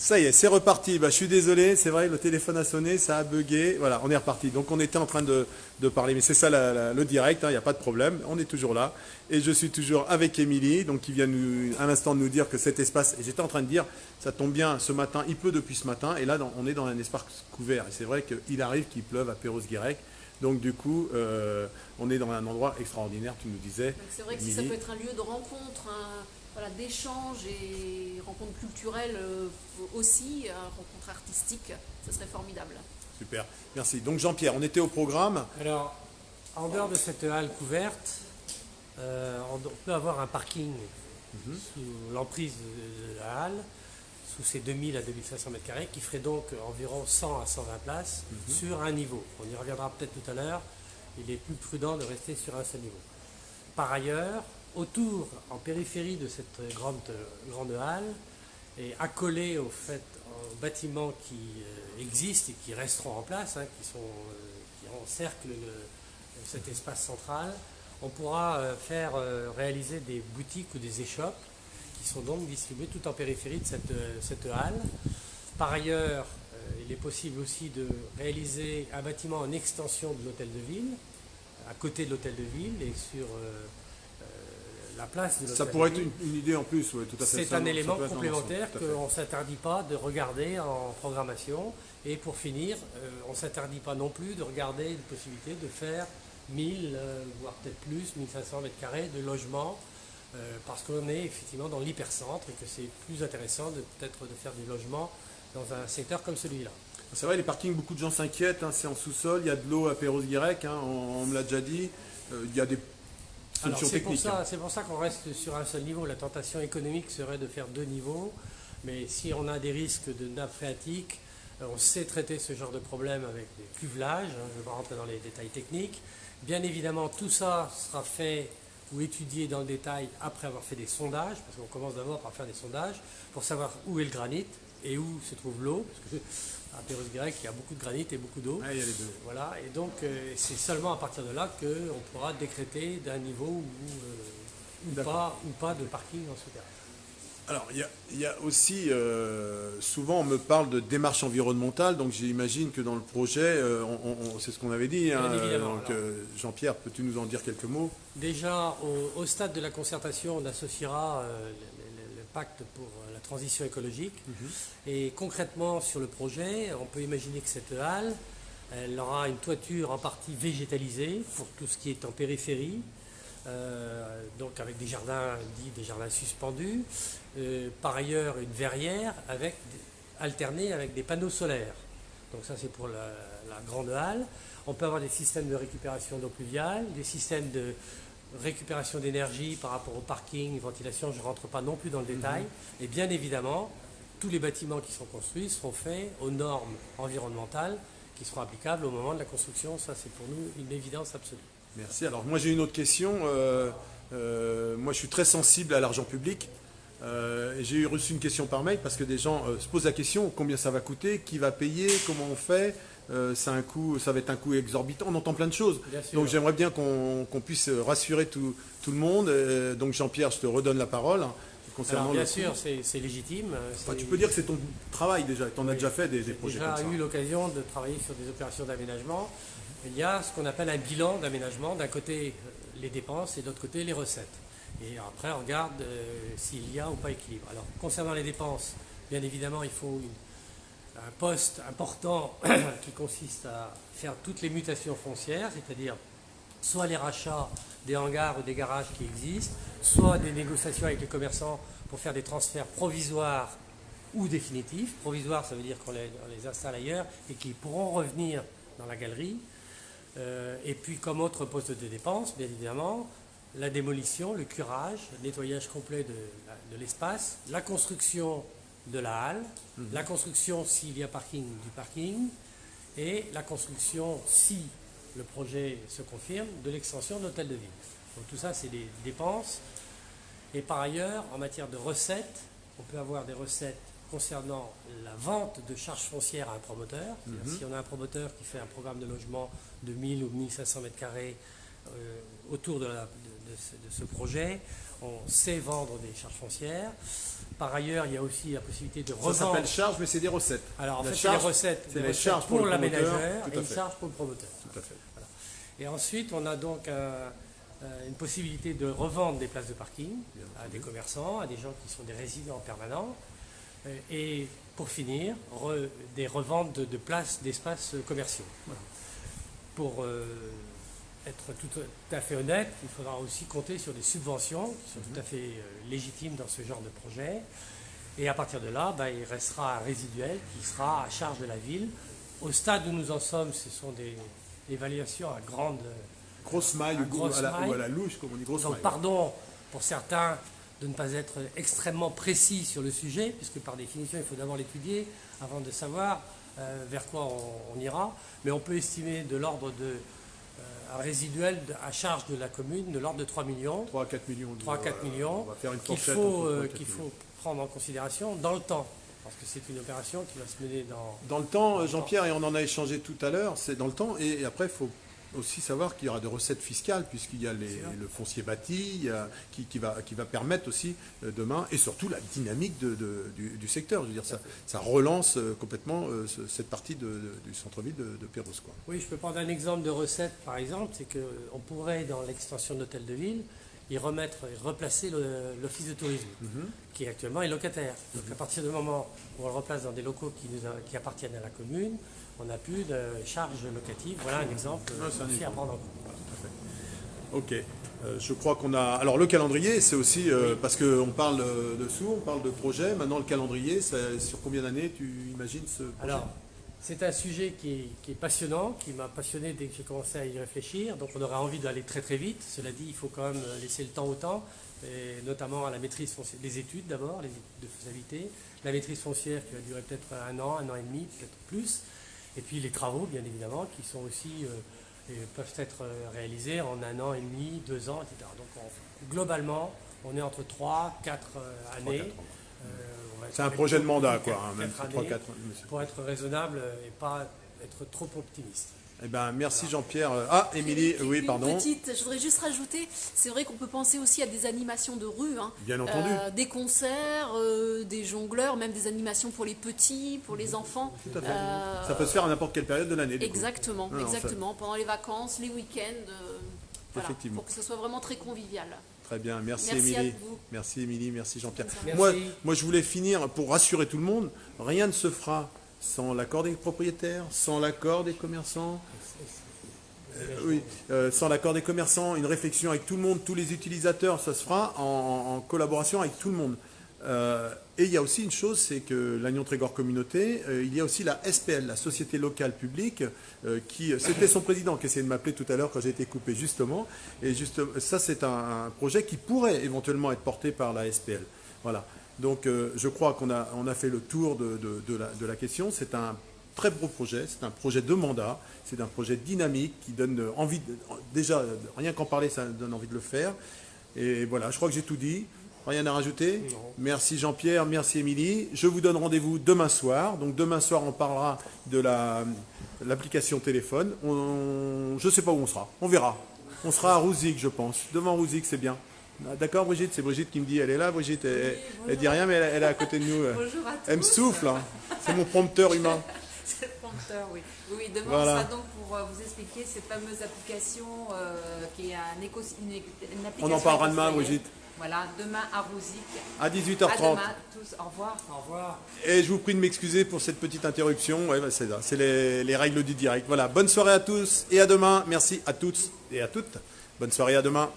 Ça y est, c'est reparti. Bah, je suis désolé, c'est vrai, le téléphone a sonné, ça a bugué. Voilà, on est reparti. Donc on était en train de parler, mais c'est ça le direct, il n'y a pas de problème, on est toujours là. Et je suis toujours avec Émilie, donc qui vient à l'instant de nous dire que cet espace, et j'étais en train de dire, ça tombe bien, ce matin, il pleut depuis ce matin, et là on est dans un espace couvert. Et c'est vrai qu'il arrive qu'il pleuve à Perros-Guirec. Donc du coup, on est dans un endroit extraordinaire, tu nous disais. C'est vrai que si ça peut être un lieu de rencontre, voilà, d'échange et rencontre culturelle aussi, rencontre artistique, ce serait formidable. Super, merci. Donc Jean-Pierre, on était au programme. Alors, en dehors de cette halle couverte, on peut avoir un parking sous l'emprise de la halle, sous ces 2000 à 2500 mètres carrés, qui ferait donc environ 100 à 120 places sur un niveau. On y reviendra peut-être tout à l'heure. Il est plus prudent de rester sur un seul niveau. Par ailleurs, autour, en périphérie de cette grande halle, et accolé aux bâtiments qui existent et qui resteront en place, qui encerclent cet espace central, on pourra réaliser des boutiques ou des échoppes qui sont donc distribuées tout en périphérie de cette halle. Par ailleurs, il est possible aussi de réaliser un bâtiment en extension de l'hôtel de ville, à côté de l'hôtel de ville et sur la place de l'hôtel. Ça pourrait être une idée en plus, oui, tout à fait. C'est un élément complémentaire qu'on ne s'interdit pas de regarder en programmation. Et pour finir, on ne s'interdit pas non plus de regarder une possibilité de faire 1000, voire peut-être plus, 1500 mètres carrés de logement, parce qu'on est effectivement dans l'hypercentre et que c'est plus intéressant peut-être de faire des logements dans un secteur comme celui-là. C'est vrai, les parkings, beaucoup de gens s'inquiètent, c'est en sous-sol, il y a de l'eau à Perros-Guirec, on me l'a déjà dit, il y a des solutions techniques. C'est pour ça qu'on reste sur un seul niveau. La tentation économique serait de faire 2 niveaux, mais si on a des risques de nappe phréatique, on sait traiter ce genre de problème avec des cuvelages, je ne vais pas rentrer dans les détails techniques. Bien évidemment, tout ça sera fait ou étudié dans le détail après avoir fait des sondages, parce qu'on commence d'abord par faire des sondages pour savoir où est le granit et où se trouve l'eau, parce que à Perros-Guirec, il y a beaucoup de granit et beaucoup d'eau. Ah, il y a les deux. Voilà, et donc c'est seulement à partir de là qu'on pourra décréter d'un niveau ou pas de parking en souterrain. Alors, il y a aussi, souvent on me parle de démarche environnementale, donc j'imagine que dans le projet, c'est ce qu'on avait dit. Bien évidemment. Jean-Pierre, peux-tu nous en dire quelques mots? Déjà, au stade de la concertation, on associera le pacte pour la transition écologique. Et concrètement, sur le projet, on peut imaginer que cette halle, elle aura une toiture en partie végétalisée pour tout ce qui est en périphérie. Donc avec des jardins suspendus, par ailleurs une verrière alternée avec des panneaux solaires. Donc ça c'est pour la grande halle. On peut avoir des systèmes de récupération d'eau pluviale, des systèmes de récupération d'énergie par rapport au parking, ventilation, je ne rentre pas non plus dans le détail. Et bien évidemment, tous les bâtiments qui sont construits seront faits aux normes environnementales qui seront applicables au moment de la construction. Ça c'est pour nous une évidence absolue. Merci. Alors moi j'ai une autre question. Moi je suis très sensible à l'argent public. Et j'ai reçu une question par mail parce que des gens se posent la question combien ça va coûter, qui va payer, comment on fait. Ça va être un coût exorbitant. On entend plein de choses. Donc j'aimerais bien qu'on puisse rassurer tout le monde. Donc Jean-Pierre, je te redonne la parole. Alors, bien sûr, c'est légitime. Enfin, tu peux dire que c'est ton travail déjà. Tu en as déjà fait des projets comme ça. J'ai déjà eu l'occasion de travailler sur des opérations d'aménagement. Il y a ce qu'on appelle un bilan d'aménagement. D'un côté, les dépenses et de l'autre côté, les recettes. Et après, on regarde s'il y a ou pas équilibre. Alors, concernant les dépenses, bien évidemment, il faut un poste important qui consiste à faire toutes les mutations foncières, c'est-à-dire soit les rachats des hangars ou des garages qui existent, soit des négociations avec les commerçants pour faire des transferts provisoires ou définitifs. Provisoires, ça veut dire qu'on les installe ailleurs et qu'ils pourront revenir dans la galerie. Et puis, comme autre poste de dépenses, bien évidemment, la démolition, le curage, le nettoyage complet de l'espace, la construction de la halle, la construction, s'il y a parking, du parking, et la construction, si le projet se confirme, de l'extension de l'hôtel de ville. Donc tout ça, c'est des dépenses. Et par ailleurs, en matière de recettes, on peut avoir des recettes concernant la vente de charges foncières à un promoteur. Si on a un promoteur qui fait un programme de logement de 1000 ou 1500 mètres carrés autour de ce projet, on sait vendre des charges foncières. Par ailleurs, il y a aussi la possibilité de Ça revendre. s'appelle charge, mais c'est des recettes. Alors en La fait, c'est charge, les recettes, c'est les charges pour le la promoteur, ménagère tout et à une fait. charge pour le promoteur. Tout à fait. Et ensuite, on a donc une possibilité de revendre des places de parking à des commerçants, à des gens qui sont des résidents permanents. Et pour finir, des reventes de places, d'espaces commerciaux. Voilà. Pour être tout à fait honnête, il faudra aussi compter sur des subventions qui sont tout à fait légitimes dans ce genre de projet. Et à partir de là, il restera un résiduel qui sera à charge de la ville. Au stade où nous en sommes, ce sont des évaluations à grande... Grosse maille ou à la louche, comme on dit, grosse Donc maille. pardon pour certains de ne pas être extrêmement précis sur le sujet, puisque par définition, il faut d'abord l'étudier avant de savoir vers quoi on ira. Mais on peut estimer de l'ordre de un résiduel à charge de la commune de l'ordre de 3 millions. 3 à 4 millions. 3 à 4 millions On va faire une qu'il fourchette faut prendre en considération dans le temps. Parce que c'est une opération qui va se mener dans le temps, Jean-Pierre, et on en a échangé tout à l'heure, c'est dans le temps. Et après, il faut aussi savoir qu'il y aura des recettes fiscales, puisqu'il y a le foncier bâti qui va permettre aussi demain, et surtout la dynamique du secteur. Je veux dire, ça relance complètement cette partie du centre-ville de Pérouse, quoi. Oui, je peux prendre un exemple de recette, par exemple, c'est qu'on pourrait, dans l'extension de l'hôtel de ville, y replacer l'office de tourisme, qui actuellement est locataire. Donc à partir du moment où on le replace dans des locaux qui appartiennent à la commune, on n'a plus de charges locatives. Voilà un exemple aussi à prendre en compte. Ok. Je crois qu'on a... Alors le calendrier, c'est aussi... parce qu'on parle de sous, on parle de projet. Maintenant, le calendrier, sur combien d'années tu imagines ce projet? Alors, c'est un sujet qui est passionnant, qui m'a passionné dès que j'ai commencé à y réfléchir. Donc on aurait envie d'aller très très vite. Cela dit, il faut quand même laisser le temps au temps, et notamment à la maîtrise foncière, les études d'abord, les études de faisabilité, la maîtrise foncière qui va durer peut-être un an et demi, peut-être plus, et puis les travaux bien évidemment qui sont aussi peuvent être réalisés en un an et demi, 2 ans, etc. Donc globalement, on est entre 3, 4 années. C'est un projet de mandat, quoi. Même 3-4 pour être raisonnable et pas être trop optimiste. Eh ben, merci Jean-Pierre. Ah, Émilie, oui, pardon. Je voudrais juste rajouter, c'est vrai qu'on peut penser aussi à des animations de rue. Bien entendu. Des concerts, des jongleurs, même des animations pour les petits, pour les enfants. Tout à fait. Ça peut se faire à n'importe quelle période de l'année. Exactement, exactement. Pendant les vacances, les week-ends. Voilà, effectivement. pour que ce soit vraiment très convivial. Très bien, merci Merci Émilie. à vous. Merci Émilie, merci Jean-Pierre. Merci. Moi, je voulais finir pour rassurer tout le monde. Rien ne se fera sans l'accord des propriétaires, sans l'accord des commerçants. Sans l'accord des commerçants, une réflexion avec tout le monde, tous les utilisateurs, ça se fera en collaboration avec tout le monde. Et il y a aussi une chose, c'est que l'Agnon Trégor Communauté, il y a aussi la SPL, la Société Locale Publique, c'était son président qui essayait de m'appeler tout à l'heure quand j'ai été coupé justement. Et ça, c'est un projet qui pourrait éventuellement être porté par la SPL. Voilà. Donc je crois qu'on a fait le tour de la question. C'est un très beau projet, c'est un projet de mandat, c'est un projet dynamique qui donne envie, déjà rien qu'en parler, ça donne envie de le faire. Et voilà, je crois que j'ai tout dit. Rien à rajouter? Non. Merci Jean-Pierre, merci Émilie. Je vous donne rendez-vous demain soir. Donc demain soir, on parlera de l'application téléphone. Je ne sais pas où on sera, on verra. On sera à Rouzic, je pense. Devant Rouzic, c'est bien. D'accord Brigitte? C'est Brigitte qui me dit, elle est là, Brigitte. Elle dit rien, mais elle est à côté de nous. Bonjour à tous. Elle me souffle, hein. C'est mon prompteur humain. C'est le prompteur, oui. Oui, demain, Voilà. on sera donc pour vous expliquer cette fameuse application qui est une application. On en parlera demain, éco-citoyenne. Brigitte. Voilà, demain à Rouzic. À 18h30. À demain tous, au revoir. Au revoir. Et je vous prie de m'excuser pour cette petite interruption. Ouais, c'est ça, c'est les règles du direct. Voilà, bonne soirée à tous et à demain. Merci à toutes et à toutes. Bonne soirée, à demain.